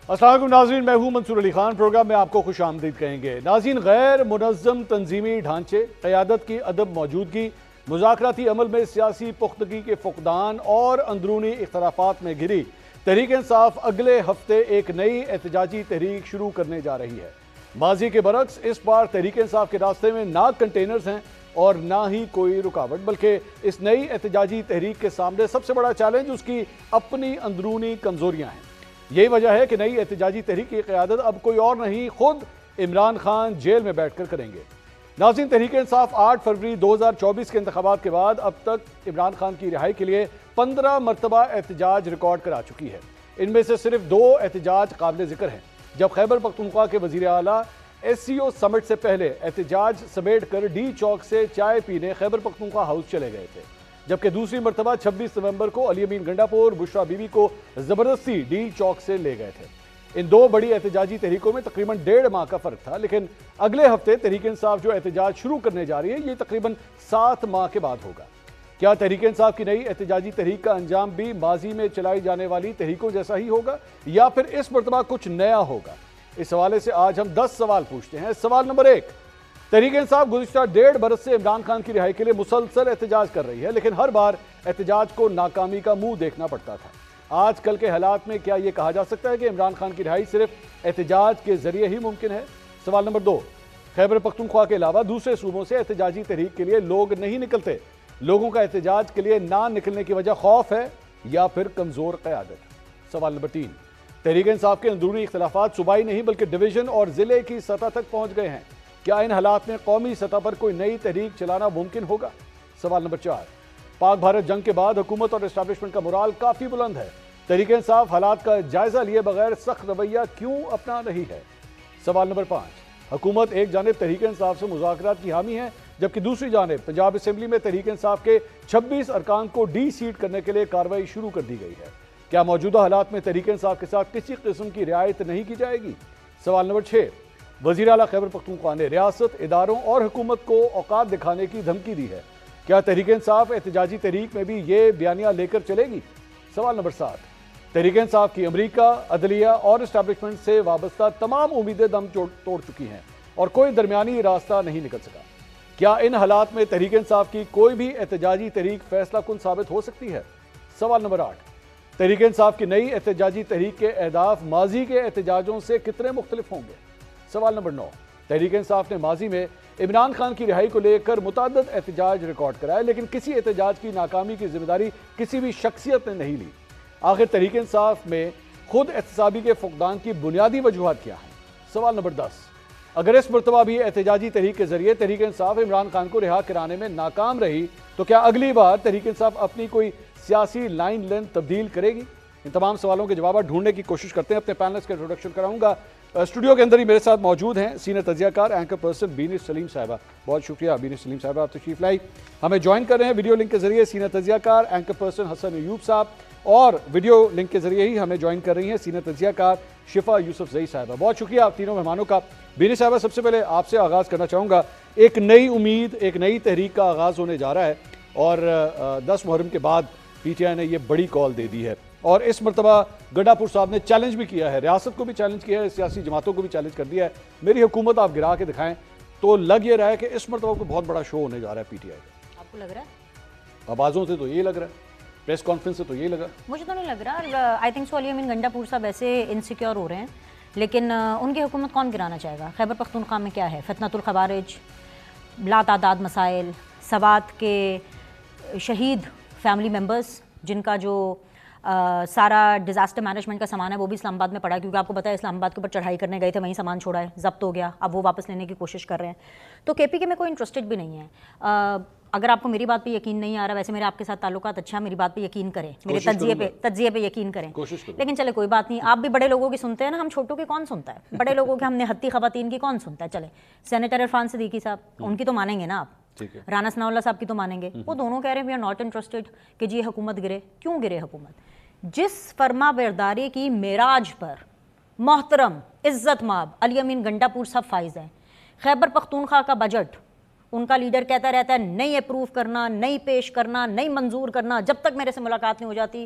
السلام علیکم ناظرین، میں ہوں منصور علی خان۔ پروگرام میں آپ کو خوش آمدید کہیں گے۔ ناظرین، غیر منظم تنظیمی ڈھانچے، قیادت کی عدم موجودگی، مذاکراتی عمل میں سیاسی پختگی کے فقدان اور اندرونی اختلافات میں گھری تحریک انصاف اگلے ہفتے ایک نئی احتجاجی تحریک شروع کرنے جا رہی ہے۔ ماضی کے برعکس اس بار تحریک انصاف کے راستے میں نہ کنٹینرز ہیں اور نہ ہی کوئی رکاوٹ، بلکہ اس نئی احتجاجی تحریک کے سامنے سب سے بڑا چیلنج اس کی اپنی اندرونی کمزوریاں ہیں۔ یہی وجہ ہے کہ نئی احتجاجی تحریک کی قیادت اب کوئی اور نہیں، خود عمران خان جیل میں بیٹھ کر کریں گے۔ ناظرین، تحریک انصاف 8 فروری 2024 کے انتخابات کے بعد اب تک عمران خان کی رہائی کے لیے 15 مرتبہ احتجاج ریکارڈ کرا چکی ہے۔ ان میں سے صرف 2 احتجاج قابل ذکر ہیں، جب خیبر پختونخوا کے وزیر اعلیٰ SCO سمٹ سے پہلے احتجاج سمیٹ کر ڈی چوک سے چائے پینے خیبر پختونخوا ہاؤس چلے گئے تھے، جبکہ دوسری مرتبہ 26 نومبر کو علی امین گنڈا پور بشرا بی بی کو زبردستی ڈی چوک سے لے گئے تھے۔ ان 2 بڑی احتجاجی تحریکوں میں تقریباً 1.5 ماہ کا فرق تھا، لیکن اگلے ہفتے تحریک انصاف جو احتجاج شروع کرنے جا رہی ہے، یہ تقریباً 7 ماہ کے بعد ہوگا۔ کیا تحریک انصاف کی نئی احتجاجی تحریک کا انجام بھی ماضی میں چلائی جانے والی تحریکوں جیسا ہی ہوگا یا پھر اس مرتبہ کچھ نیا ہوگا؟ اس حوالے سے آج ہم 10 سوال پوچھتے ہیں۔ سوال نمبر 1، تحریک انصاف گزشتہ 1.5 برس سے عمران خان کی رہائی کے لیے مسلسل احتجاج کر رہی ہے، لیکن ہر بار احتجاج کو ناکامی کا منہ دیکھنا پڑتا تھا۔ آج کل کے حالات میں کیا یہ کہا جا سکتا ہے کہ عمران خان کی رہائی صرف احتجاج کے ذریعے ہی ممکن ہے؟ سوال نمبر 2، خیبر پختونخوا کے علاوہ دوسرے صوبوں سے احتجاجی تحریک کے لیے لوگ نہیں نکلتے، لوگوں کا احتجاج کے لیے نہ نکلنے کی وجہ خوف ہے یا پھر کمزور قیادت؟ سوال نمبر 3، تحریک انصاف کے اندرونی اختلافات صوبائی نہیں بلکہ ڈویژن اور ضلع کی سطح تک پہنچ گئے ہیں، کیا ان حالات میں قومی سطح پر کوئی نئی تحریک چلانا ممکن ہوگا؟ سوال نمبر 4، پاک بھارت جنگ کے بعد حکومت اور اسٹیبلشمنٹ کا مورال کافی بلند ہے، تحریک انصاف حالات کا جائزہ لیے بغیر سخت رویہ کیوں اپنا رہی ہے؟ سوال نمبر 5، حکومت ایک جانب تحریک انصاف سے مذاکرات کی حامی ہے، جبکہ دوسری جانب پنجاب اسمبلی میں تحریک انصاف کے 26 ارکان کو ڈی سیٹ کرنے کے لیے کارروائی شروع کر دی گئی ہے، کیا موجودہ حالات میں تحریک انصاف کے ساتھ کسی قسم کی رعایت نہیں کی جائے گی؟ سوال نمبر 6، وزیر اعلیٰ خیبر پختونخوا نے ریاست، اداروں اور حکومت کو اوقات دکھانے کی دھمکی دی ہے، کیا تحریک انصاف احتجاجی تحریک میں بھی یہ بیانیہ لے کر چلے گی؟ سوال نمبر 7، تحریک انصاف کی امریکہ، عدلیہ اور اسٹیبلشمنٹ سے وابستہ تمام امیدیں دم توڑ چکی ہیں اور کوئی درمیانی راستہ نہیں نکل سکا، کیا ان حالات میں تحریک انصاف کی کوئی بھی احتجاجی تحریک فیصلہ کن ثابت ہو سکتی ہے؟ سوال نمبر 8، تحریک انصاف کی نئی احتجاجی تحریک کے اہداف ماضی کے احتجاجوں سے کتنے مختلف ہوں گے؟ سوال نمبر 9، تحریک انصاف نے ماضی میں عمران خان کی رہائی کو لے کر متعدد احتجاج ریکارڈ کرائے، لیکن کسی احتجاج کی ناکامی کی ذمہ داری کسی بھی شخصیت نے نہیں لی۔ آخر تحریک انصاف میں خود احتسابی کے فقدان کی بنیادی وجوہات کیا ہیں؟ سوال نمبر 10، اگر اس مرتبہ بھی احتجاجی تحریک کے ذریعے تحریک انصاف عمران خان کو رہا کرانے میں ناکام رہی تو کیا اگلی بار تحریک انصاف اپنی کوئی سیاسی لائن لینتھ تبدیل کرے گی؟ ان تمام سوالوں کے جوابات ڈھونڈنے کی کوشش کرتے ہیں۔ اپنے پینلسٹ کا انٹروڈکشن کراؤں گا۔ اسٹوڈیو کے اندر ہی میرے ساتھ موجود ہیں سینئر تجزیہ کار اینکر پرسن بینی سلیم صاحبہ، بہت شکریہ بینی سلیم صاحبہ آپ تشریف لائی۔ ہمیں جوائن کر رہے ہیں ویڈیو لنک کے ذریعے سینئر تجزیہ کار اینکر پرسن حسن ایوب صاحب، اور ویڈیو لنک کے ذریعے ہی ہمیں جوائن کر رہی ہیں سینئر تجزیہ کار شفا یوسف زئی صاحبہ۔ بہت شکریہ آپ تینوں مہمانوں کا۔ بینی صاحبہ، سب سے پہلے آپ سے آغاز کرنا چاہوں گا۔ ایک نئی امید، ایک نئی تحریک کا آغاز ہونے جا رہا ہے اور 10 محرم کے بعد پی ٹی آئی نے یہ بڑی کال دے دی ہے، اور اس مرتبہ گنڈا پور صاحب نے چیلنج بھی کیا ہے، ریاست کو بھی چیلنج کیا ہے، سیاسی جماعتوں کو بھی چیلنج کر دیا ہے، میری حکومت آپ گرا کے دکھائیں۔ تو لگ یہ رہا ہے کہ اس مرتبہ کو بہت بڑا شو ہونے جا رہا ہے پی ٹی آئی کا۔ آپ کو لگ رہا ہے؟ آوازوں سے تو یہ لگ رہا ہے، پریس کانفرنس سے تو یہ لگا۔ مجھے تو نہیں لگ رہا۔ آئی تھنک سو علی امین گنڈا پور صاحب ایسے انسیکیور ہو رہے ہیں، لیکن ان کی حکومت کون گرانا چاہے گا؟ خیبر پختونخوا میں کیا ہے؟ فتنۃ الخوارج، لا تعداد مسائل، سوات کے شہید فیملی ممبرز جن کا جو سارا ڈیزاسٹر مینجمنٹ کا سامان ہے وہ بھی اسلام آباد میں پڑا ہے، کیونکہ آپ کو پتہ ہے اسلام آباد کے اوپر چڑھائی کرنے گئے تھے، وہیں سامان چھوڑا ہے، ضبط ہو گیا، اب وہ واپس لینے کی کوشش کر رہے ہیں۔ تو کے پی کے میں کوئی انٹرسٹڈ بھی نہیں ہے۔ اگر آپ کو میری بات پہ یقین نہیں آ رہا، ویسے میرے آپ کے ساتھ تعلقات اچھا، میری بات پہ یقین کریں، میرے تجزیے پہ یقین کریں، لیکن چلے کوئی بات نہیں، آپ بھی بڑے لوگوں کی سنتے ہیں نا، ہم چھوٹوں کی کون سنتا ہے؟ بڑے لوگوں کے، ہم نہتی خواتین کی کون سنتا ہے؟ چلے سینیٹر عرفان صدیقی صاحب، ان کی تو مانیں گے نا آپ، رانا ثناء اللہ صاحب کی تو مانیں گے، وہ دونوں کہہ رہے ہیں وی آر ناٹ انٹرسٹڈ کہ جی حکومت گرے۔ کیوں گرے حکومت؟ جس فرما برداری کی معراج پر محترم عزت مآب علی امین گنڈا پور صاحب فائز ہیں، خیبر پختونخوا کا بجٹ ان کا لیڈر کہتا رہتا ہے نہیں اپروو کرنا، نہیں پیش کرنا، نہیں منظور کرنا، جب تک میرے سے ملاقات نہیں ہو جاتی۔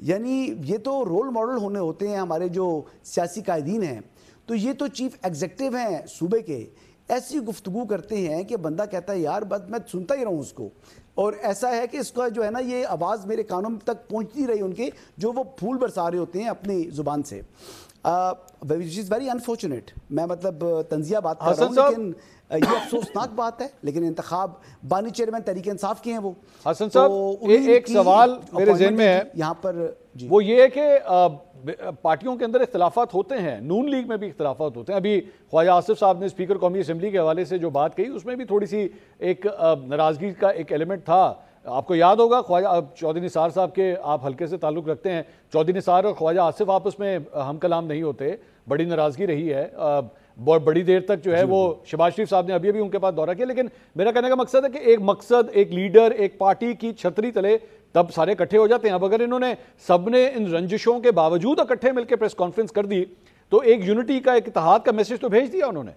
یعنی یہ تو رول ماڈل ہونے ہوتے ہیں ہمارے جو سیاسی قائدین ہیں. تو یہ تو چیف ایگزیکٹو ہیں صوبے کے, ایسی گفتگو کرتے ہیں کہ بندہ کہتا ہے یار بس میں سنتا ہی رہوں اس کو. اور ایسا ہے کہ اس کا جو ہے نا یہ آواز میرے کانوں تک پہنچتی رہی ان کے, جو وہ پھول برسا رہے ہوتے ہیں اپنی زبان سے, which is very unfortunate. میں مطلب تنزیہ بات کر رہا ہوں, لیکن یہ افسوسناک بات ہے. لیکن انتخاب بانی چیئرمین تحریک انصاف کے ہیں وہ. حسن صاحب ایک سوال میرے ذہن میں ہے یہاں پر, وہ یہ ہے کہ پارٹیوں کے اندر اختلافات ہوتے ہیں, نون لیگ میں بھی اختلافات ہوتے ہیں. ابھی خواجہ آصف صاحب نے اسپیکر قومی اسمبلی کے حوالے سے جو بات کہی اس میں بھی تھوڑی سی ایک ناراضگی کا ایک ایلیمنٹ تھا. آپ کو یاد ہوگا خواجہ چودھری نثار صاحب کے آپ حلقے سے تعلق رکھتے ہیں, چودھری نثار اور خواجہ آصف آپس میں ہم کلام نہیں ہوتے, بڑی ناراضگی رہی ہے بہت بڑی دیر تک جو ہے وہ. شہباز شریف صاحب نے ابھی ان کے پاس دورہ کیا, لیکن میرا کہنے کا مقصد ہے کہ ایک مقصد, ایک لیڈر, ایک پارٹی کی چھتری تلے تب سارے اکٹھے ہو جاتے ہیں. اب اگر انہوں نے سب نے ان رنجشوں کے باوجود اکٹھے مل کے پریس کانفرنس کر دی تو ایک یونٹی کا, ایک اتحاد کا میسج تو بھیج دیا انہوں نے.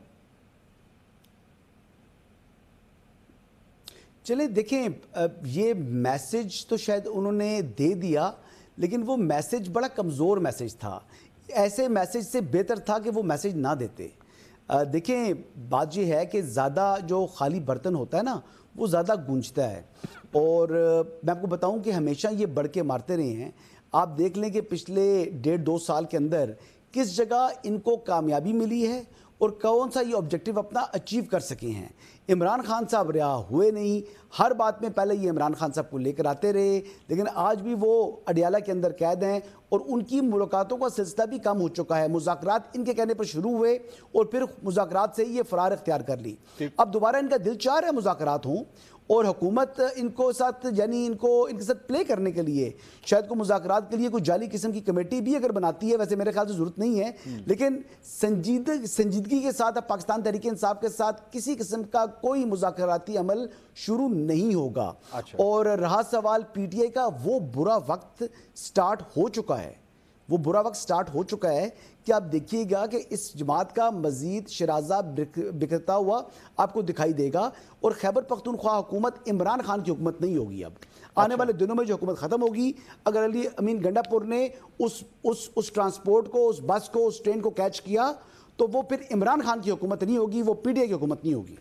چلیں دیکھیں, یہ میسج تو شاید انہوں نے دے دیا, لیکن وہ میسج بڑا کمزور میسج تھا. ایسے میسج سے بہتر تھا کہ وہ میسج نہ دیتے. دیکھیں بات یہ ہے کہ زیادہ جو خالی برتن ہوتا ہے نا وہ زیادہ گونجتا ہے. اور میں آپ کو بتاؤں کہ ہمیشہ یہ بڑھ کے مارتے رہے ہیں. آپ دیکھ لیں کہ پچھلے 1.5-2 سال کے اندر کس جگہ ان کو کامیابی ملی ہے اور کون سا یہ آبجیکٹیو اپنا اچیو کر سکے ہیں. عمران خان صاحب رہا ہوئے نہیں, ہر بات میں پہلے یہ عمران خان صاحب کو لے کر آتے رہے, لیکن آج بھی وہ اڈیالہ کے اندر قید ہیں اور ان کی ملاقاتوں کا سلسلہ بھی کم ہو چکا ہے. مذاکرات ان کے کہنے پر شروع ہوئے اور پھر مذاکرات سے یہ فرار اختیار کر لی. اب دوبارہ ان کا دل چاہ رہا ہے مذاکرات ہوں, اور حکومت ان کو ساتھ یعنی ان کے ساتھ پلے کرنے کے لیے شاید کو مذاکرات کے لیے کوئی جعلی قسم کی کمیٹی بھی اگر بناتی ہے, ویسے میرے خیال سے ضرورت نہیں ہے, لیکن سنجیدگی کے ساتھ اب پاکستان تحریک انصاف کے ساتھ کسی قسم کا کوئی مذاکراتی عمل شروع نہیں ہوگا. اور رہا سوال پی ٹی آئی کا, وہ برا وقت سٹارٹ ہو چکا ہے, وہ برا وقت سٹارٹ ہو چکا ہے کہ آپ دیکھیے گا کہ اس جماعت کا مزید شرازہ بکھرتا ہوا آپ کو دکھائی دے گا. اور خیبر پختونخوا حکومت عمران خان کی حکومت نہیں ہوگی. اب آنے والے دنوں میں جو حکومت ختم ہوگی, اگر علی امین گنڈا پور نے اس ٹرانسپورٹ کو, اس بس کو, اس ٹرین کو کیچ کیا تو وہ پھر عمران خان کی حکومت نہیں ہوگی, وہ پی ٹی آئی کی حکومت نہیں ہوگی.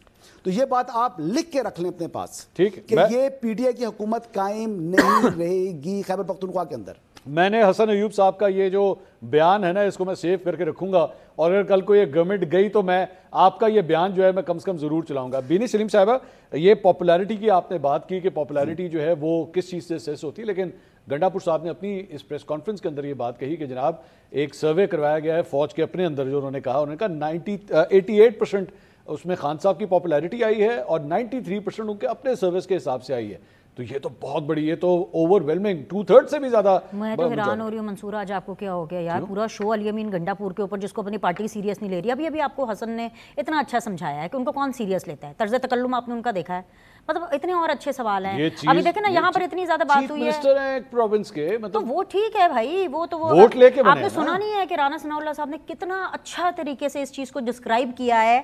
تو یہ بات آپ لکھ کے رکھ لیں اپنے پاس کہ یہ پی ٹی آئی کی حکومت قائم نہیں رہے گی خیبر پختونخوا کے اندر. میں نے حسن ایوب صاحب کا یہ جو بیان ہے نا اس کو میں سیو کر کے رکھوں گا, اور اگر کل کو یہ گورنمنٹ گئی تو میں آپ کا یہ بیان جو ہے میں کم سے کم ضرور چلاؤں گا. بینی سلیم صاحبہ, یہ پاپولیرٹی کی آپ نے بات کی کہ پاپولیرٹی جو ہے وہ کس چیز سے سیس ہوتی ہے, لیکن گنڈا پور صاحب نے اپنی اس پریس کانفرنس کے اندر یہ بات کہی کہ جناب ایک سروے کروایا گیا ہے فوج کے اپنے اندر, جو انہوں نے کہا 88% اس میں خان صاحب کی پاپولیرٹی آئی ہے اور 93% ان کے اپنے سروس کے حساب سے آئی ہے. تو یہ تو بہت بڑی, یہ تو اوور ویلمنگ 2/3 سے بھی زیادہ. میں تو حیران ہو رہی ہوں منصور, آج آپ کو کیا ہو گیا یار, پورا شو علی امین گنڈا پور کے اوپر جس کو اپنی پارٹی سیریس نہیں لے رہی. ابھی آپ کو حسن نے اتنا اچھا سمجھایا ہے کہ ان کو کون سیریس لیتا ہے, طرز تکلم آپ نے ان کا دیکھا ہے, مطلب اتنے اور اچھے سوال ہیں. ابھی دیکھیں نا یہاں پر اتنی زیادہ بات ہوئی ہے, چیف منسٹر ہیں ایک پروونس کے, تو وہ ٹھیک ہے بھائی, وہ تو ووٹ لے کے آپ نے سنا نہیں ہے کہ رانا ثناء اللہ صاحب نے کتنا اچھا طریقے سے اس چیز کو ڈسکرائب کیا ہے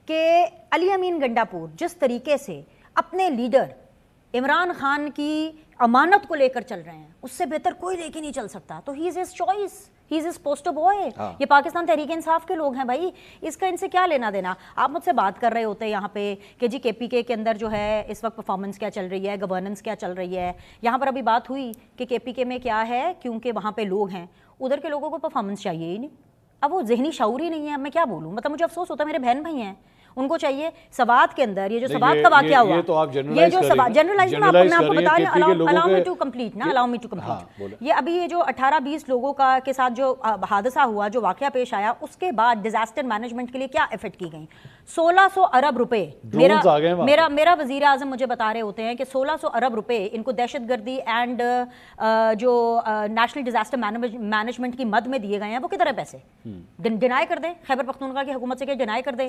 کہ علی امین گنڈا پور جس طریقے سے اپنے لیڈر عمران خان کی امانت کو لے کر چل رہے ہیں, اس سے بہتر کوئی لے کے نہیں چل سکتا. تو he is his choice, he is his poster boy. یہ پاکستان تحریک انصاف کے لوگ ہیں بھائی, اس کا ان سے کیا لینا دینا. آپ مجھ سے بات کر رہے ہوتے ہیں یہاں پہ کہ جی کے پی کے اندر جو ہے اس وقت پرفارمنس کیا چل رہی ہے, گورننس کیا چل رہی ہے. یہاں پر ابھی بات ہوئی کہ کے پی کے میں کیا ہے, کیونکہ وہاں پہ لوگ ہیں, ادھر کے لوگوں کو پرفارمنس چاہیے ہی نہیں. اب وہ ذہنی شعور ہی نہیں ہے. اب میں کیا بولوں, مطلب مجھے افسوس ہوتا ہے, میرے بہن بھائی ہیں, ان کو چاہیے سوات کے اندر یہ جو سوات کا واقعہ ہوا, یہ جو جنرلائز میں آپ کو بتا دیں, allow me to complete نا, allow me to complete. یہ ابھی یہ جو 18-20 لوگوں کا کے ساتھ جو حادثہ ہوا, جو واقعہ پیش آیا, اس کے بعد ڈیزاسٹر مینجمنٹ کے لیے کیا ایفرٹ کی گئیں. 1600 ارب روپے, میرا وزیر اعظم مجھے بتا رہے ہوتے ہیں کہ 1600 ارب روپے ان کو دہشت گردی اینڈ جو نیشنل ڈیزاسٹر مینجمنٹ کی مد میں دیے گئے ہیں. وہ کدھر ہے پیسے؟ ڈینائی کر دیں خیبر پختونخوا کی حکومت سے کہ ڈینائی کر دیں.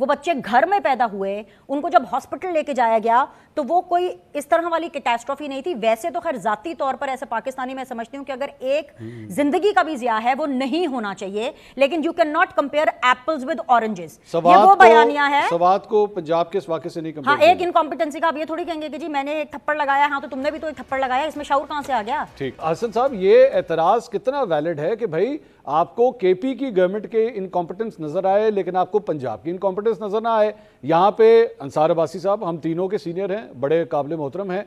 وہ بچے گھر میں پیدا ہوئے, ان کو جب ہاسپٹل لے کے جایا گیا تو وہ کوئی اس طرح والی کیٹاسٹروفی نہیں تھی. ویسے تو خیر ذاتی طور پر ایسے پاکستانی میں سمجھتی ہوں کہ اگر ایک زندگی کا بھی ضیاع ہے وہ نہیں ہونا چاہیے, لیکن you can not compare apples with oranges. یہ وہ بیانیہ ہے سوات کو پنجاب کے اس واقعے سے نہیں کمپیئر. ہاں, ایک انکمپیٹنسی کا آپ یہ تھوڑی کہیں گے کہ جی میں نے ایک تھپڑ لگایا, ہاں تو تم نے بھی تو ایک تھپڑ لگایا, اس میں شعور کہاں سے آ گیا؟ ٹھیک. حسن صاحب, یہ اعتراض کتنا ویلڈ ہے کہ بھائی آپ کو کے پی کی گورنمنٹ کے انکمپیٹنس نظر آئے لیکن آپ کو پنجاب کی انکمپیٹنس نظر نہ آئے. یہاں پہ انصار عباسی صاحب ہم تینوں کے سینئر ہیں, بڑے قابل محترم ہیں,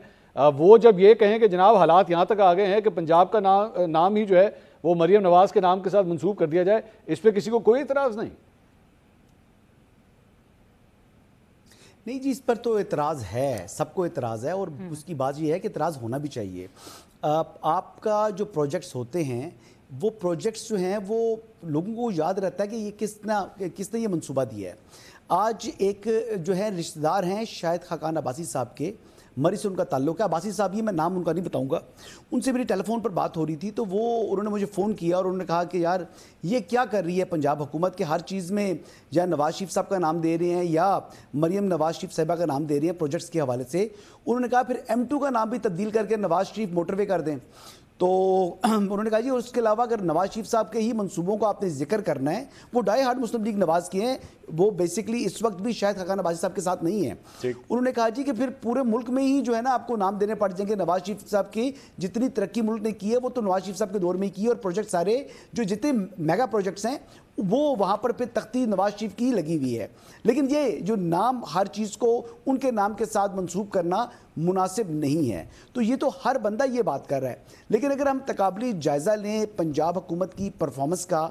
وہ جب یہ کہیں کہ جناب حالات یہاں تک آ گئے ہیں کہ پنجاب کا نام ہی جو ہے وہ مریم نواز کے نام کے ساتھ منسوب کر دیا جائے, اس پہ کسی کو کوئی اعتراض نہیں؟ نہیں جی, اس پر تو اعتراض ہے, سب کو اعتراض ہے, اور اس کی بات یہ ہے کہ اعتراض ہونا بھی چاہیے. آپ کا جو پروجیکٹس ہوتے ہیں وہ پروجیکٹس جو ہیں وہ لوگوں کو یاد رہتا ہے کہ یہ کس نے یہ منصوبہ دیا ہے. آج ایک جو ہے رشتہ دار ہیں شاہد خاقان عباسی صاحب کے, مری سے ان کا تعلق ہے. عباسی صاحب, یہ میں نام ان کا نہیں بتاؤں گا, ان سے میری ٹیلی فون پر بات ہو رہی تھی تو انہوں نے مجھے فون کیا اور انہوں نے کہا کہ یار یہ کیا کر رہی ہے پنجاب حکومت کے, ہر چیز میں یا نواز شریف صاحب کا نام دے رہے ہیں یا مریم نواز شریف صاحبہ کا نام دے رہے ہیں پروجیکٹس کے حوالے سے. انہوں نے کہا پھر M2 کا نام بھی تبدیل کر کے نواز شریف موٹر وے کر دیں. تو انہوں نے کہا جی اور اس کے علاوہ اگر نواز شریف صاحب کے ہی منصوبوں کو آپ نے ذکر کرنا ہے, وہ ڈائی ہارڈ مسلم لیگ نواز کے ہیں, وہ بیسیکلی اس وقت بھی شاہد خاقان عباسی صاحب کے ساتھ نہیں ہیں. انہوں نے کہا جی کہ پھر پورے ملک میں ہی جو ہے نا آپ کو نام دینے پڑ جائیں گے. نواز شریف صاحب کی جتنی ترقی ملک نے کی ہے وہ تو نواز شریف صاحب کے دور میں ہی کی ہے, اور پروجیکٹ سارے جو جتنے میگا پروجیکٹس ہیں وہ وہاں پر پہ تختی نواز شریف کی لگی ہوئی ہے. لیکن یہ جو نام ہر چیز کو ان کے نام کے ساتھ منسوب کرنا مناسب نہیں ہے. تو یہ تو ہر بندہ یہ بات کر رہا ہے. لیکن اگر ہم تقابلی جائزہ لیں پنجاب حکومت کی پرفارمنس کا,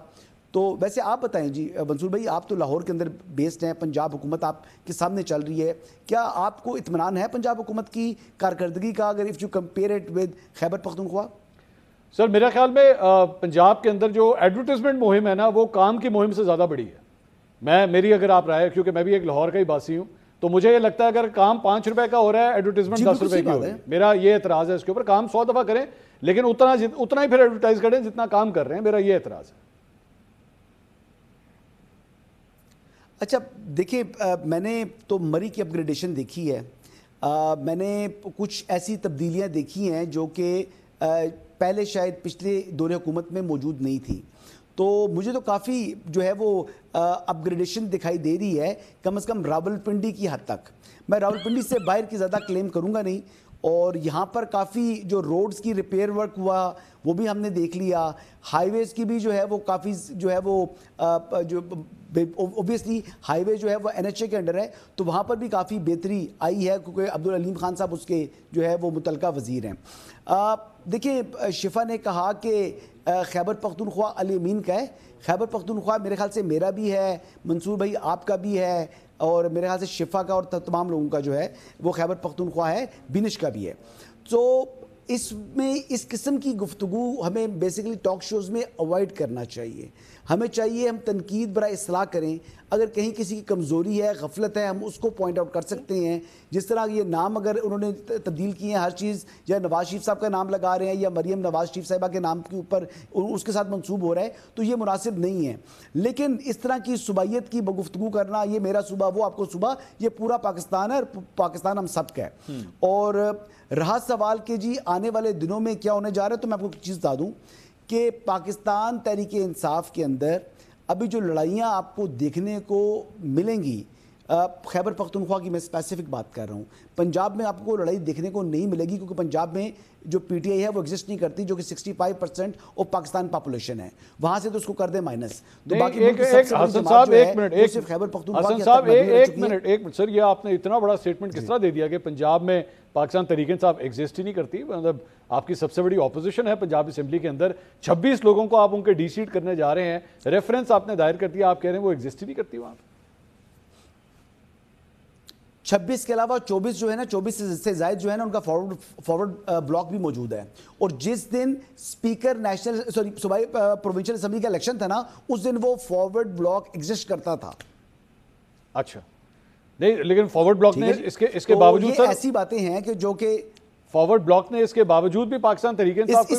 تو ویسے آپ بتائیں جی منصور بھائی, آپ تو لاہور کے اندر بیسڈ ہیں, پنجاب حکومت آپ کے سامنے چل رہی ہے, کیا آپ کو اطمینان ہے پنجاب حکومت کی کارکردگی کا اگر if you compare it with Khyber Pakhtunkhwa? Sir میرا خیال میں پنجاب کے اندر جو ایڈورٹیزمنٹ مہم ہے نا وہ کام کی مہم سے زیادہ بڑی ہے. میری اگر آپ رائے, کیونکہ میں بھی ایک لاہور کا ہی باسی ہوں, تو مجھے یہ لگتا ہے اگر کام 5 روپے کا ہو رہا ہے ایڈورٹیزمنٹ 10 روپے کی ہو رہی ہے. میرا یہ اعتراض ہے اس کے اوپر. کام 100 دفعہ کریں لیکن اتنا ہی پھر ایڈورٹائز کریں جتنا کام کر رہے ہیں, میرا یہ اعتراض ہے. اچھا دیکھیں, میں نے تو مری کی اپ گریڈیشن دیکھی ہے, میں نے کچھ ایسی تبدیلیاں دیکھی ہیں جو کہ پہلے شاید پچھلے دور حکومت میں موجود نہیں تھی. تو مجھے تو کافی جو ہے وہ اپ گریڈیشن دکھائی دے رہی ہے, کم از کم راولپنڈی کی حد تک. میں راولپنڈی سے باہر کی زیادہ کلیم کروں گا نہیں, اور یہاں پر کافی جو روڈز کی ریپیئر ورک ہوا وہ بھی ہم نے دیکھ لیا. ہائی ویز کی بھی جو ہے وہ کافی جو ہے وہ جو اوبیسلی ہائی وے جو ہے وہ NHA کے انڈر ہے, تو وہاں پر بھی کافی بہتری آئی ہے کیونکہ عبدالعلیم خان صاحب اس کے جو ہے وہ متعلقہ وزیر ہیں. دیکھیں شفا نے کہا کہ خیبر پختونخوا علی امین کا ہے. خیبر پختونخوا میرے خیال سے میرا بھی ہے, منصور بھائی آپ کا بھی ہے, اور میرے خیال سے شفا کا اور تمام لوگوں کا جو ہے وہ خیبر پختونخوا ہے, بینش کا بھی ہے. تو اس میں اس قسم کی گفتگو ہمیں بیسیکلی ٹاک شوز میں اوائڈ کرنا چاہیے. ہمیں چاہیے ہم تنقید برائے اصلاح کریں, اگر کہیں کسی کی کمزوری ہے, غفلت ہے, ہم اس کو پوائنٹ آؤٹ کر سکتے ہیں. جس طرح یہ نام اگر انہوں نے تبدیل کیے ہیں ہر چیز, یا نواز شریف صاحب کا نام لگا رہے ہیں یا مریم نواز شریف صاحبہ کے نام کے اوپر اس کے ساتھ منسوب ہو رہا ہے, تو یہ مناسب نہیں ہے. لیکن اس طرح کی صوبائیت کی گفتگو کرنا, یہ میرا صوبہ وہ آپ کو صوبہ, یہ پورا پاکستان ہے اور پاکستان ہم سب کا ہے. اور رہا سوال کہ جی آنے والے دنوں میں کیا ہونے جا رہا ہے, تو میں آپ کو ایک چیز بتا دوں کہ پاکستان تحریک انصاف کے اندر ابھی جو لڑائیاں آپ کو دیکھنے کو ملیں گی, خیبر پختونخوا کی میں اسپیسیفک بات کر رہا ہوں, پنجاب میں آپ کو لڑائی دیکھنے کو نہیں ملے گی, کیونکہ پنجاب میں جو PTI ہے وہ ایگزسٹ نہیں کرتی, جو کہ 65% آف پاکستان پاپولیشن ہے, وہاں سے تو اس کو کر دیں مائنس. تو باقی حسن صاحب ایک منٹ سر, یہ آپ نے اتنا بڑا سٹیٹمنٹ کس طرح دے دیا کہ پنجاب میں پاکستان تحریک انصاف ایگزسٹ ہی نہیں کرتی. مطلب آپ کی سب سے بڑی اپوزیشن ہے پنجاب اسمبلی کے اندر, 26 لوگوں کو آپ ان کے ڈی سیٹ کرنے جا رہے ہیں, ریفرنس آپ نے دائر کر دیا, آپ کہہ رہے ہیں وہ ایگزسٹ ہی نہیں کرتی وہاں. 26 کے علاوہ 24 جو ہے نا, 24 سے زائد جو ہے نا ان کا فارورڈ بلاک بھی موجود ہے. اور جس دن اسپیکر صوبائی پروونشل اسمبلی کا الیکشن تھا نا, اس دن وہ فارورڈ بلاک ایگزسٹ کرتا تھا. اچھا نہیں, لیکن فارورڈ بلاک نے اس کے باوجود سر ایسی باتیں ہیں کہ جو کہ فارورڈ بلاک نے اس کے باوجود بھی پاکستان تحریک انصاف کو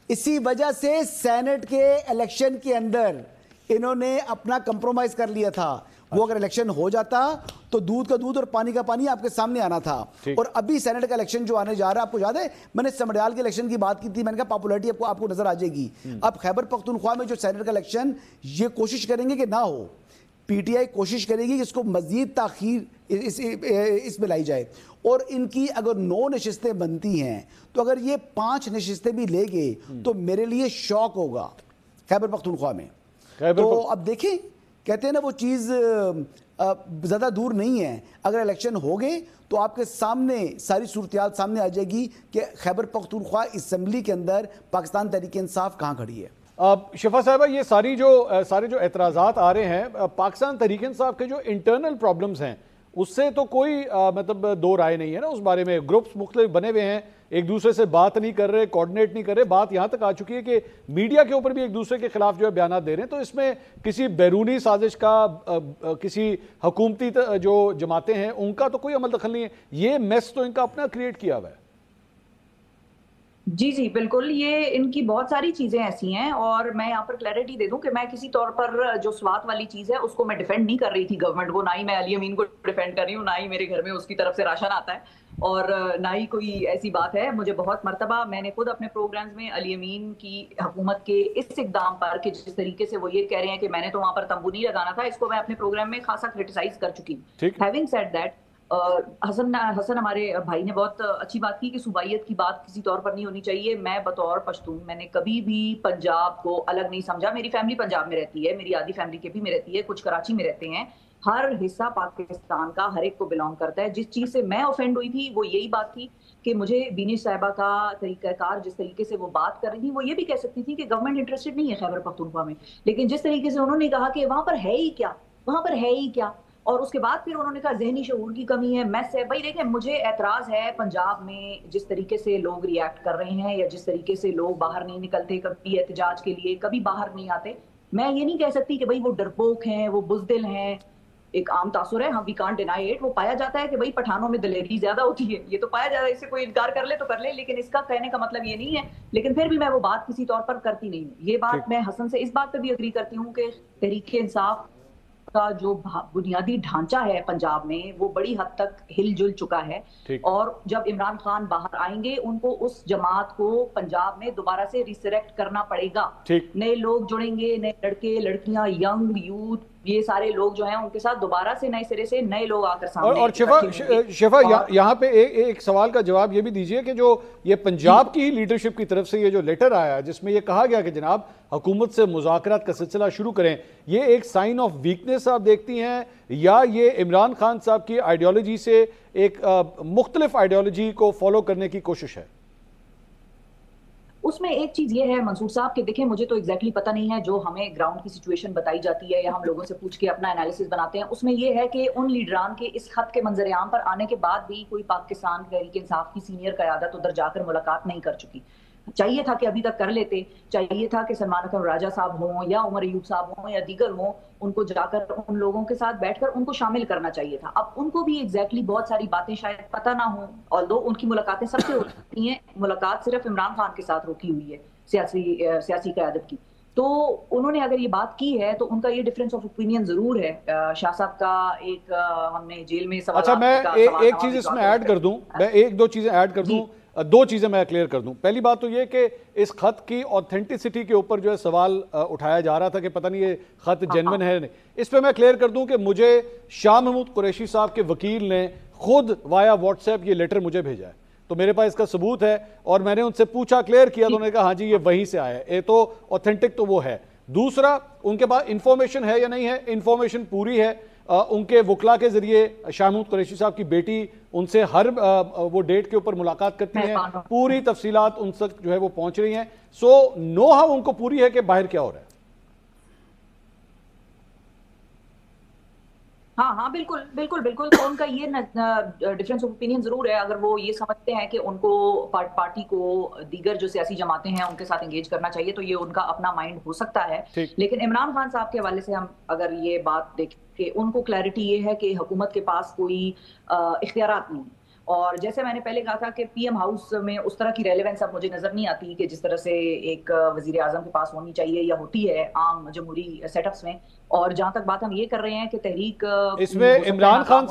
اسی وجہ سے سینٹ کے الیکشن کے اندر انہوں نے اپنا کمپرومائز کر لیا تھا. وہ اگر الیکشن ہو جاتا تو دودھ کا دودھ اور پانی کا پانی آپ کے سامنے آنا تھا. اور ابھی سینٹ کا الیکشن جو آنے جا رہا ہے, آپ کو یاد ہے میں نے سمڈیال کے الیکشن کی بات کی تھی, میں نے کہا پاپولیرٹی آپ کو نظر آ جائے گی. اب خیبر پختونخوا میں جو سینٹ کا الیکشن, یہ کوشش کریں گے کہ نہ ہو, پی ٹی آئی کوشش کرے گی کہ اس کو مزید تاخیر اس میں لائی جائے. اور ان کی اگر 9 نشستیں بنتی ہیں تو اگر یہ 5 نشستیں بھی لے گئے تو میرے لیے شوق ہوگا خیبر پختونخوا میں. تو اب دیکھیں, کہتے ہیں نا وہ چیز زیادہ دور نہیں ہے. اگر الیکشن ہو گئے تو آپ کے سامنے ساری صورتحال سامنے آ جائے گی کہ خیبر پختونخوا اسمبلی کے اندر پاکستان تحریک انصاف کہاں کھڑی ہے. شفا صاحبہ, یہ سارے جو اعتراضات آ رہے ہیں, پاکستان تحریک انصاف کے جو انٹرنل پرابلمز ہیں اس سے تو کوئی مطلب دو رائے نہیں ہے نا اس بارے میں. گروپس مختلف بنے ہوئے ہیں, ایک دوسرے سے بات نہیں کر رہے, کوارڈینیٹ نہیں کر رہے. بات یہاں تک آ چکی ہے کہ میڈیا کے اوپر بھی ایک دوسرے کے خلاف جو ہے بیانات دے رہے ہیں. تو اس میں کسی بیرونی سازش کا, کسی حکومتی جو جماعتیں ہیں ان کا تو کوئی عمل دخل نہیں ہے. یہ میس تو ان کا اپنا کریٹ کیا ہوا ہے. جی جی بالکل, یہ ان کی بہت ساری چیزیں ایسی ہیں. اور میں یہاں پر کلیئرٹی دے دوں کہ میں کسی طور پر جو سوات والی چیز ہے اس کو میں ڈیفینڈ نہیں کر رہی تھی گورنمنٹ کو, نہ ہی میں علی امین کو ڈیفینڈ کر رہی ہوں, نہ ہی میرے گھر میں اس کی طرف سے راشن آتا ہے, اور نہ ہی کوئی ایسی بات ہے. مجھے بہت مرتبہ میں نے خود اپنے پروگرامز میں علی امین کی حکومت کے اس اقدام پر کہ جس طریقے سے وہ یہ کہہ رہے ہیں کہ میں نے تو وہاں پر تمبو نہیں لگانا تھا, اس کو میں اپنے پروگرام میں خاصا کرٹیسائز کر چکی ہوں. ہیونگ سیڈ دیٹ, حسن ہمارے بھائی نے بہت اچھی بات کی کہ صوبائیت کی بات کسی طور پر نہیں ہونی چاہیے. میں بطور پشتون میں نے کبھی بھی پنجاب کو الگ نہیں سمجھا. میری فیملی پنجاب میں رہتی ہے, میری آدھی فیملی کے بھی میں رہتی ہے, کچھ کراچی میں رہتے ہیں. ہر حصہ پاکستان کا ہر ایک کو بلانگ کرتا ہے. جس چیز سے میں آفینڈ ہوئی تھی وہ یہی بات تھی کہ مجھے بینش صاحبہ کا طریقہ کار, جس طریقے سے وہ بات کر رہی تھی, وہ یہ بھی کہہ سکتی تھی کہ گورنمنٹ انٹرسٹڈ نہیں ہے خیبر پختونخوا میں, لیکن جس طریقے سے انہوں نے کہا کہ وہاں پر ہے ہی کیا, وہاں پر ہے ہی کیا, اور اس کے بعد پھر انہوں نے کہا ذہنی شعور کی کمی ہے, میس ہے. بھائی دیکھیں, مجھے اعتراض ہے پنجاب میں جس طریقے سے لوگ ریئیکٹ کر رہے ہیں, یا جس طریقے سے لوگ باہر نہیں نکلتے کبھی احتجاج کے لیے, کبھی باہر نہیں آتے. میں یہ نہیں کہہ سکتی کہ بھائی وہ ڈرپوک ہیں, وہ بزدل ہیں. ایک عام تاثر ہے, ہم وی کانٹ ڈینائی اٹ, وہ پایا جاتا ہے کہ بھائی پٹھانوں میں دلیری زیادہ ہوتی ہے, یہ تو پایا جاتا ہے, اس سے کوئی انکار کر لے تو کر لے, لیکن اس کا کہنے کا مطلب یہ نہیں ہے. لیکن پھر بھی میں وہ بات کسی طور پر کرتی نہیں ہوں. یہ بات میں حسن سے اس بات پہ بھی اگری کرتی ہوں کہ تحریک انصاف کا جو بنیادی ڈھانچہ ہے پنجاب میں وہ بڑی حد تک ہل جل چکا ہے. اور جب عمران خان باہر آئیں گے ان کو اس جماعت کو پنجاب میں دوبارہ سے ریسریکٹ کرنا پڑے گا. نئے لوگ جڑیں گے, نئے لڑکے لڑکیاں, ینگ یوتھ, یہ سارے لوگ جو ہیں ان کے ساتھ دوبارہ سے نئے سرے سے نئے لوگ آ کر سامنے. اور شفا یہاں پہ ایک سوال کا جواب یہ بھی دیجئے کہ جو یہ پنجاب کی لیڈرشپ کی طرف سے یہ جو لیٹر آیا جس میں یہ کہا گیا کہ جناب حکومت سے مذاکرات کا سلسلہ شروع کریں, یہ ایک سائن آف ویکنس آپ دیکھتی ہیں, یا یہ عمران خان صاحب کی آئیڈیالوجی سے ایک مختلف آئیڈیالوجی کو فالو کرنے کی کوشش ہے؟ اس میں ایک چیز یہ ہے منصور صاحب کہ دیکھیں, مجھے تو ایگزیکٹلی پتہ نہیں ہے, جو ہمیں گراؤنڈ کی سچویشن بتائی جاتی ہے یا ہم لوگوں سے پوچھ کے اپنا انالیسس بناتے ہیں, اس میں یہ ہے کہ ان لیڈران کے اس خط کے منظر عام پر آنے کے بعد بھی کوئی پاکستان تحریک انصاف کی سینئر قیادت ادھر جا کر ملاقات نہیں کر چکی. چاہیے تھا کہ ابھی تک کر لیتے, چاہیے تھا کہ سلمان اکرم راجہ صاحب ہوں یا عمر ایوب صاحب ہوں یا دیگر ہوں, ان کو جا کر ان لوگوں کے ساتھ بیٹھ کر ان کو شامل کرنا چاہیے تھا. اب ان کو بھی ایگزیکٹلی بہت ساری باتیں شاید پتہ نہ ہوں, آلدو ان کی ملاقاتیں سب سے ہوتی ہیں, ملاقات صرف عمران خان کے ساتھ روکی ہوئی ہے سیاسی قیادت کی. تو انہوں نے اگر یہ بات کی ہے تو ان کا یہ ڈیفرنس آف اوپینین ضرور ہے. شاہ صاحب کا ایک ہم نے جیل میں سوال. اچھا, میں ایک چیز اس میں ایڈ کر دوں, میں ایک دو چیزیں ایڈ کر دوں, دو چیزیں میں کلیئر کر دوں. پہلی بات تو یہ کہ اس خط کی آتھینٹسٹی کے اوپر جو ہے سوال اٹھایا جا رہا تھا کہ پتہ نہیں یہ خط جینون ہے نہیں. اس پہ میں کلیئر کر دوں کہ مجھے شاہ محمود قریشی صاحب کے وکیل نے خود وایا واٹس ایپ یہ لیٹر مجھے بھیجا ہے, تو میرے پاس اس کا ثبوت ہے, اور میں نے ان سے پوچھا, کلیئر کیا, تو انہوں نے کہا ہاں جی یہ وہیں سے آیا ہے. یہ تو اوتھینٹک تو وہ ہے. دوسرا, ان کے پاس انفارمیشن ہے یا نہیں ہے, انفارمیشن پوری ہے. ان کے وکلا کے ذریعے شاہ محمود قریشی صاحب کی بیٹی ان سے ہر وہ ڈیٹ کے اوپر ملاقات کرتی ہیں, پوری تفصیلات ان تک جو ہے وہ پہنچ رہی ہیں. سو نو ہاؤ ان کو پوری ہے کہ باہر کیا ہو رہا ہے. ہاں بالکل بالکل بالکل. تو ان کا یہ ڈفرینس آف اوپینین ضرور ہے. اگر وہ یہ سمجھتے ہیں کہ ان کو پارٹی کو دیگر جو سیاسی جماعتیں ہیں ان کے ساتھ انگیج کرنا چاہیے تو یہ ان کا اپنا مائنڈ ہو سکتا ہے. لیکن عمران خان صاحب کے حوالے سے ہم اگر یہ بات دیکھیں کہ ان کو کلیئرٹی یہ ہے کہ حکومت کے پاس کوئی اختیارات نہیں. اور جیسے میں نے پہلے کہا تھا کہ پی ایم ہاؤس میں اس طرح کی ریلیونس اب مجھے نظر نہیں آتی کہ جس طرح سے ایک وزیر اعظم کے پاس ہونی چاہیے یا ہوتی ہے عام جمہوری سیٹ اپس میں. اور جہاں تک بات ہم یہ کر رہے ہیں کہ تحریک اس میں عمران خان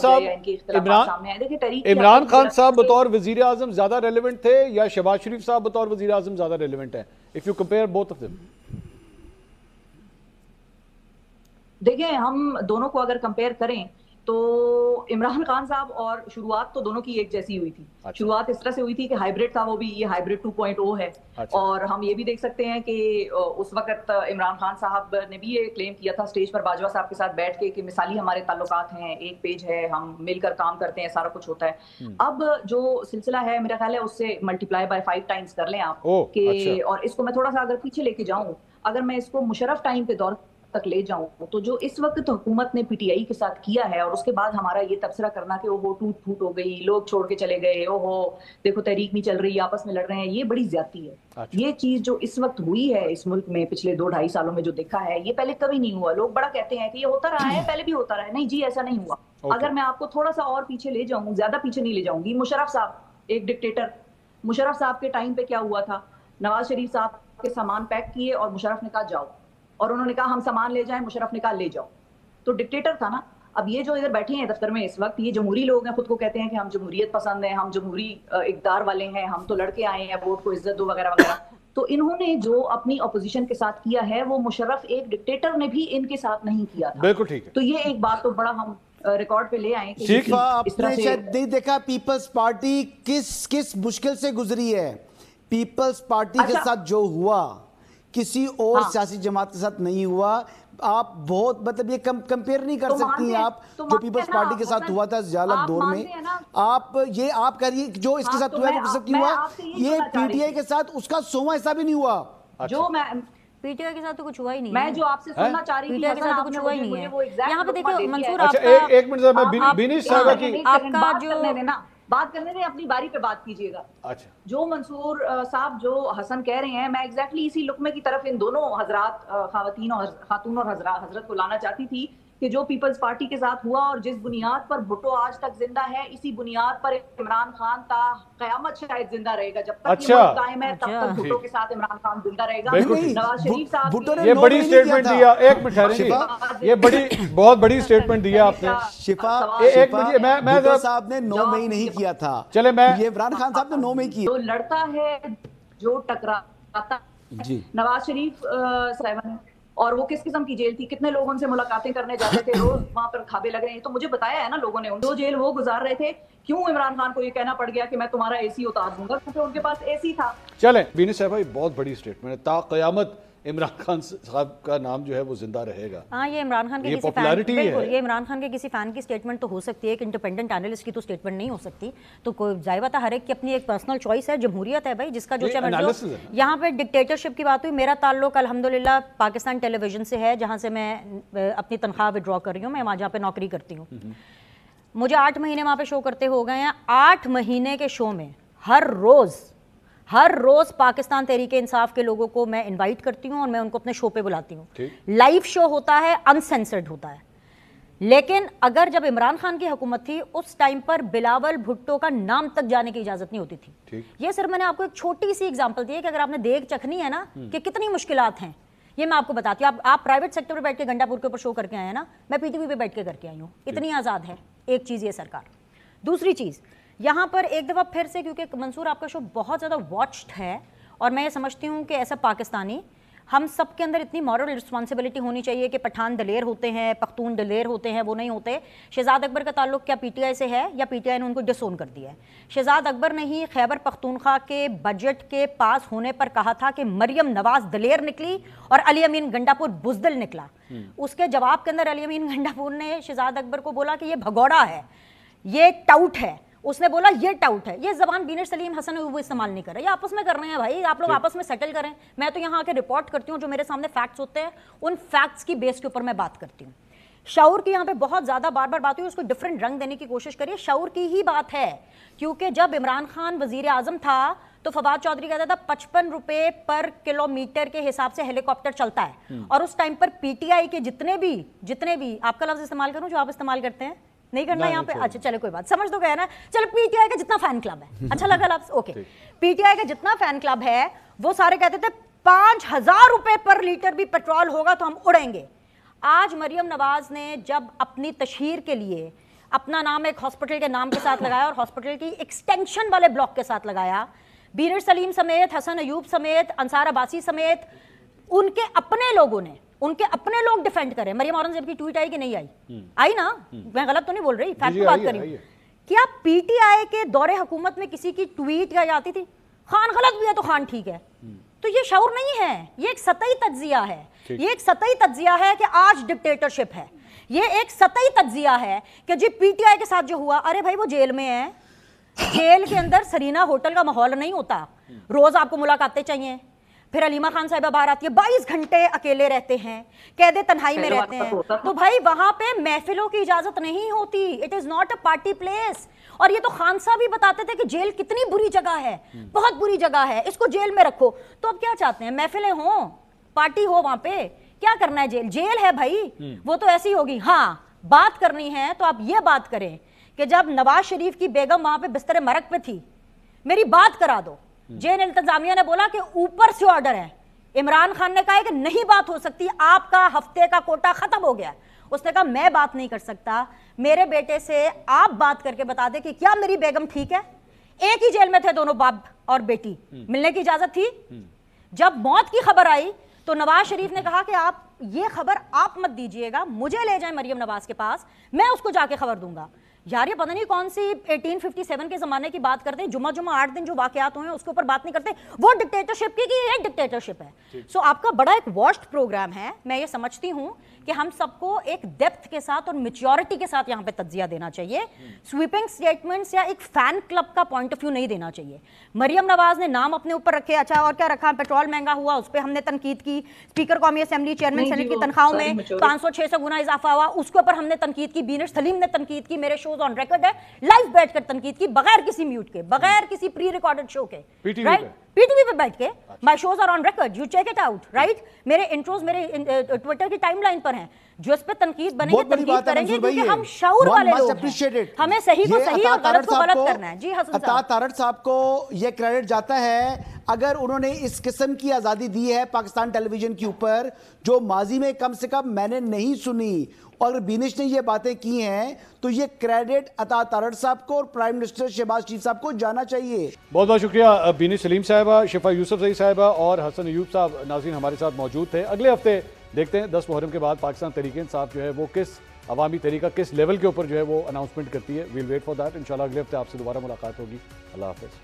صاحب بطور وزیر اعظم زیادہ ریلیونٹ تھے یا شہباز شریف صاحب بطور وزیر اعظم زیادہ ریلیونٹ ہیں if you compare both of them؟ دیکھیں ہم دونوں کو اگر کمپیئر کریں تو عمران خان صاحب اور شروعات تو دونوں کی ایک جیسی ہوئی تھی. شروعات اس طرح سے ہوئی تھی کہ ہائیبریڈ تھا وہ بھی, یہ ہائیبریڈ 2.0 ہے. اور ہم یہ بھی دیکھ سکتے ہیں کہ اس وقت عمران خان صاحب نے بھی یہ کلیم کیا تھا اسٹیج پر باجوہ صاحب کے ساتھ بیٹھ کے کہ مثالی ہمارے تعلقات ہیں, ایک پیج ہے, ہم مل کر کام کرتے ہیں, سارا کچھ ہوتا ہے. اب جو سلسلہ ہے میرا خیال ہے اس سے ملٹیپلائی بائی 5 ٹائمز کر لیں آپ کہ, اور اس کو میں تھوڑا سا اگر پیچھے لے کے جاؤں, اگر میں اس کو مشرف ٹائم پہ دور تک لے جاؤں تو جو اس وقت حکومت نے پی ٹی آئی کے ساتھ کیا ہے, اور اس کے بعد ہمارا یہ تبصرہ کرنا کہ وہ ٹوٹ پھوٹ ہو گئی, لوگ چھوڑ کے چلے گئے, دیکھو تحریک نہیں چل رہی, آپس میں لڑ رہے ہیں, یہ بڑی زیادتی ہے. یہ چیز جو اس وقت ہوئی ہے اس ملک میں پچھلے 2-2.5 سالوں میں جو دیکھا ہے, یہ پہلے کبھی نہیں ہوا. لوگ بڑا کہتے ہیں کہ یہ ہوتا رہا ہے, پہلے بھی ہوتا رہا ہے. نہیں جی, ایسا نہیں ہوا. اگر میں آپ کو تھوڑا سا اور پیچھے لے جاؤں, زیادہ پیچھے نہیں لے جاؤں گی, مشرف صاحب ایک ڈکٹیٹر, مشرف صاحب کے ٹائم پہ کیا ہوا تھا, نواز شریف صاحب کے سامان پیک کیے اور مشرف نے کہا جاؤ, اور انہوں نے کہا ہم سامان لے جائیں, مشرف نے کہا لے جاؤ. تو ڈکٹیٹر تھا نا. اب یہ جو ادھر بیٹھے ہیں دفتر میں اس وقت, یہ جمہوری لوگ ہیں, خود کو کہتے ہیں کہ ہم جمہوریت پسند ہیں, ہم جمہوری اقدار والے ہیں, ہم تو لڑکے آئے ہیں, ووٹ کو عزت دو وغیرہ وغیرہ. تو انہوں نے جو اپنی اپوزیشن کے ساتھ کیا ہے وہ مشرف ایک ڈکٹیٹر نے بھی ان کے ساتھ نہیں کیا تھا. بالکل ٹھیک ہے. تو یہ ایک بات تو بڑا ہم ریکارڈ پہ لے آئیں کہ شیفا آپ نے شاید نہیں دیکھا پیپلز پارٹی کس مشکل سے گزری ہے. پیپلز پارٹی کے ساتھ جو ہوا کسی اور سیاسی جماعت کے ساتھ نہیں ہوا. آپ بہت مطلب یہ کمپیئر نہیں کر سکتی آپ جو پیپلز پارٹی کے ساتھ ہوا تھا جالب دور میں. آپ کریے جو اس کے ساتھ ہوا ہے وہ کس ہوا, یہ پی ٹی آئی کے ساتھ اس کا 100واں حصہ بھی نہیں ہوا. جو میں پی ٹی آئی کے ساتھ تو کچھ ہوا ہی نہیں. میں جو آپ سے سننا چاہ رہی تھی, کے ساتھ تو کچھ ہوا ہی نہیں ہے. یہاں پہ دیکھو منصور, آپ ایک منٹ میں بینیش صاحبہ کی آپ کا جو بات کرنے دیں, اپنی باری پہ بات کیجئے گا. جو منصور صاحب جو حسن کہہ رہے ہیں, میں ایگزیکٹلی اسی لقمے کی طرف ان دونوں حضرات خاتون اور حضرت کو لانا چاہتی تھی کہ جو پیپلز پارٹی کے ساتھ ہوا اور جس بنیاد پر بھٹو آج تک زندہ ہے, اسی بنیاد پر عمران خان تا قیامت شاید زندہ رہے گا. جب تک یہ ملک قائم ہے تب تک بھٹو کے ساتھ عمران خان زندہ رہے گا. نواز شریف صاحب یہ بڑی اسٹیٹمنٹ دیا, ایک منٹ ٹھہریں, یہ بہت بڑی اسٹیٹمنٹ دی ہے آپ نے. شفا بھٹو صاحب نے 9 مئی نہیں کیا تھا, چلے میں یہ عمران خان صاحب نے 9 مئی کیا. جو لڑتا ہے, جو ٹکراتا جی نواز شریف صاحب, اور وہ کس قسم کی جیل تھی, کتنے لوگ ان سے ملاقاتیں کرنے جاتے تھے, روز وہاں پر کھابے لگ رہے ہیں. تو مجھے بتایا ہے نا لوگوں نے, جو جیل وہ گزار رہے تھے, کیوں عمران خان کو یہ کہنا پڑ گیا کہ میں تمہارا اے سی اتار دوں گا, کیونکہ ان کے پاس اے سی تھا. چلیں بینیش صاحبہ, یہ بہت بڑی اسٹیٹمنٹ ہے, تا قیامت عمران خان صاحب کا نام جو ہے وہ زندہ رہے گا. ہاں, یہ عمران خان کے کسی فین, بالکل یہ عمران خان کے کسی فین کی اسٹیٹمنٹ تو ہو سکتی ہے, ایک انڈیپینڈنٹ اینالسٹ کی تو اسٹیٹمنٹ نہیں ہو سکتی. تو کوئی ظاہر بات ہے, ہر ایک کی اپنی ایک پرسنل چوائس ہے, جمہوریت ہے بھائی, جس کا جو چاہے مرضی ہو. یہاں پہ ڈکٹیٹرشپ کی بات ہوئی, میرا تعلق الحمدللہ پاکستان ٹیلی ویژن سے ہے, جہاں سے میں اپنی تنخواہ وڈرا کر رہی ہوں. میں وہاں جہاں پہ نوکری کرتی ہوں, مجھے 8 مہینے وہاں پہ شو کرتے ہو گئے ہیں. 8 مہینے کے شو میں ہر روز پاکستان تحریک انصاف کے لوگوں کو میں انوائٹ کرتی ہوں اور میں ان کو اپنے شو پہ بلاتی ہوں. لائیو شو ہوتا ہے, انسینسرڈ ہوتا ہے. لیکن اگر جب عمران خان کی حکومت تھی, اس ٹائم پر بلاول بھٹو کا نام تک جانے کی اجازت نہیں ہوتی تھی. یہ صرف میں نے آپ کو ایک چھوٹی سی اگزامپل دی ہے کہ اگر آپ نے دیکھ چکھنی ہے نا کہ کتنی مشکلات ہیں, یہ میں آپ کو بتاتی ہوں. آپ پرائیویٹ سیکٹر پہ بیٹھ کے گنڈا پور کے اوپر شو کر کے آئے ہیں نا, میں پی ٹی وی پہ بیٹھ کے کر کے آئی ہوں. اتنی آزاد ہے ایک چیز یہ سرکار. دوسری چیز, یہاں پر ایک دفعہ پھر سے, کیونکہ منصور آپ کا شو بہت زیادہ واچڈ ہے, اور میں یہ سمجھتی ہوں کہ ایسا پاکستانی ہم سب کے اندر اتنی مورل رسپانسبلٹی ہونی چاہیے کہ پٹھان دلیر ہوتے ہیں, پختون دلیر ہوتے ہیں, وہ نہیں ہوتے. شہزاد اکبر کا تعلق کیا پی ٹی آئی سے ہے, یا پی ٹی آئی نے ان کو ڈسون کر دیا ہے؟ شہزاد اکبر نے ہی خیبر پختونخوا کے بجٹ کے پاس ہونے پر کہا تھا کہ مریم نواز دلیر نکلی اور علی امین گنڈاپور بزدل نکلا. اس کے جواب کے اندر علی امین گنڈاپور نے شہزاد اکبر کو بولا کہ یہ بھگوڑا ہے, یہ ٹاؤٹ ہے. اس نے بولا یہ ٹاؤٹ ہے. یہ زبان بینر سلیم حسن وہ استعمال نہیں کر رہے, یہ آپس میں کر رہے ہیں بھائی, آپ لوگ آپس میں سیٹل کریں. میں تو یہاں آ کے رپورٹ کرتی ہوں, جو میرے سامنے فیکٹس ہوتے ہیں ان فیکٹس کی بیس کے اوپر میں بات کرتی ہوں. شعور کی یہاں پہ بہت زیادہ بار بار بات ہوئی, اس کو ڈفرینٹ رنگ دینے کی کوشش کریے. شعور کی ہی بات ہے, کیونکہ جب عمران خان وزیر اعظم تھا تو فواد چودھری کہتا تھا 55 روپے پر کلومیٹر کے حساب سے ہیلی کاپٹر چلتا ہے. اور اس time per P T I کے جتنے بھی آپ کا لفظ استعمال کروں جو آپ استعمال کرتے ہیں, نہیں کرنا یہاں پہ, اچھا چلے کوئی بات, سمجھ تو گیا نا. چلو پی ٹی آئی کا جتنا فین کلب ہے, اچھا لگا آپ, اوکے, پی ٹی آئی کا جتنا فین کلب ہے وہ سارے کہتے تھے 5,000 روپے پر لیٹر بھی پیٹرول ہوگا تو ہم اڑیں گے. آج مریم نواز نے جب اپنی تشہیر کے لیے اپنا نام ایک ہاسپٹل کے نام کے ساتھ لگایا اور ہاسپٹل کی ایکسٹینشن والے بلاک کے ساتھ لگایا, بینر سلیم سمیت, حسن ایوب سمیت, انصار عباسی سمیت ان کے اپنے لوگوں نے, ان کے اپنے لوگ ڈیفینڈ کریں. مریم اورنگزیب کی ٹویٹ آئی کہ نہیں آئی؟ آئی نا, میں غلط تو نہیں بول رہی, فیکٹ پہ بات کر رہی ہوں. کیا پی ٹی آئی کے دور حکومت میں کسی کی ٹویٹ یا آتی تھی خان غلط بھی ہے تو خان ٹھیک ہے؟ تو یہ شعور نہیں ہے, یہ ایک سطحی تجزیہ ہے, یہ ایک سطحی تجزیہ ہے کہ آج ڈکٹیٹرشپ ہے, یہ ایک سطحی تجزیہ ہے کہ جی پی ٹی آئی کے ساتھ جو ہوا, ارے بھائی وہ جیل میں ہے, جیل کے اندر سرینا ہوٹل کا ماحول نہیں ہوتا, روز آپ کو ملاقاتیں چاہیے, پھر علیمہ خان صاحبہ باہر آتی ہے, 22 گھنٹے اکیلے رہتے ہیں, قید تنہائی میں رہتے ہیں, تو بھائی وہاں پہ محفلوں کی اجازت نہیں ہوتی, it is not a party place. اور یہ تو خان صاحب بھی بتاتے تھے کہ جیل کتنی بری جگہ ہے, بہت بری جگہ ہے, اس کو جیل میں رکھو. تو اب کیا چاہتے ہیں, محفلیں ہوں, پارٹی ہو وہاں پہ, کیا کرنا ہے, جیل جیل ہے بھائی, وہ تو ایسی ہوگی. ہاں بات کرنی ہے تو آپ یہ بات کریں کہ جب نواز شریف کی بیگم وہاں پہ بستر مرگ پہ تھی, میری بات کرا دو. جیل انتظامیہ نے بولا کہ اوپر سے آرڈر ہے, عمران خان نے کہا کہ نہیں بات ہو سکتی, آپ کا ہفتے کا کوٹا ختم ہو گیا. اس نے کہا میں بات نہیں کر سکتا, میرے بیٹے سے آپ بات کر کے بتا دیں کہ کیا میری بیگم ٹھیک ہے. ایک ہی جیل میں تھے دونوں, باپ اور بیٹی, ملنے کی اجازت تھی. جب موت کی خبر آئی تو نواز شریف نے کہا کہ آپ یہ خبر آپ مت دیجئے گا, مجھے لے جائیں مریم نواز کے پاس, میں اس کو جا کے خبر دوں گا. یار یہ پتہ نہیں کون سی 1857 کے زمانے کی بات کرتے ہیں, جمعہ 8 دن جو واقعات ہوئے ہیں اس کے اوپر بات نہیں کرتے. وہ ڈکٹیٹرشپ کی یہ ڈکٹیٹرشپ ہے. سو آپ کا بڑا ایک واشڈ پروگرام ہے. میں یہ سمجھتی ہوں کہ ہم سب کو ایک ڈیپتھ کے ساتھ اور میچیورٹی کے ساتھ یہاں پہ تجزیہ دینا چاہیے, سویپنگ سٹیٹمنٹس یا ایک فین کلب کا پوائنٹ آف ویو نہیں دینا چاہیے. مریم نواز نے نام اپنے اوپر رکھے, اچھا اور کیا رکھا, پیٹرول مہنگا ہوا اس پہ ہم نے تنقید کی, اسپیکر قومی اسمبلی, چیئرمین سینٹ کی تنخواہوں میں 500-600 گنا اضافہ ہوا, اس کے اوپر ہم نے تنقید کی, بینر سلیم نے تنقید کی, میرے شوز آن ریکارڈ ہے, لائیو بیٹھ کر تنقید کی, بغیر کسی میوٹ کے, بغیر کسی پری ریکارڈڈ شو کے, رائٹ, پی ٹی وی پہ بیٹھ کے, my shows are on record, you check it out, right. میرے انٹروز میرے ٹویٹر کی ٹائم لائن پر ہیں, جو اس پہ تنقید بنے گے تنقید کریں گے, کیونکہ ہم شعور والے لوگ ہیں, ہمیں صحیح کو صحیح اور غلط کو غلط کرنا ہے. جی حسن عطا تارڑ صاحب کو یہ کریڈٹ جاتا ہے اگر انہوں نے اس قسم کی آزادی دی ہے پاکستان ٹیلی ویژن کے اوپر, جو ماضی میں کم سے کم میں نے نہیں سنی. اور اگر بینش نے یہ باتیں کی ہیں تو یہ کریڈٹ عطا تارڑ صاحب کو اور پرائم منسٹر شہباز شریف صاحب کو جانا چاہیے. بہت بہت شکریہ. بینش سلیم صاحبہ, شفا یوسف زئی صاحبہ اور حسن ایوب صاحب ناظرین ہمارے ساتھ موجود تھے. اگلے ہفتے دیکھتے ہیں 10 محرم کے بعد پاکستان تحریک انصاف جو ہے وہ کس عوامی طریقہ کس لیول کے اوپر جو ہے وہ اناؤنسمنٹ کرتی ہے. Well wait for that. انشاءاللہ اگلے ہفتے آپ سے دوبارہ ملاقات ہوگی. اللہ حافظ.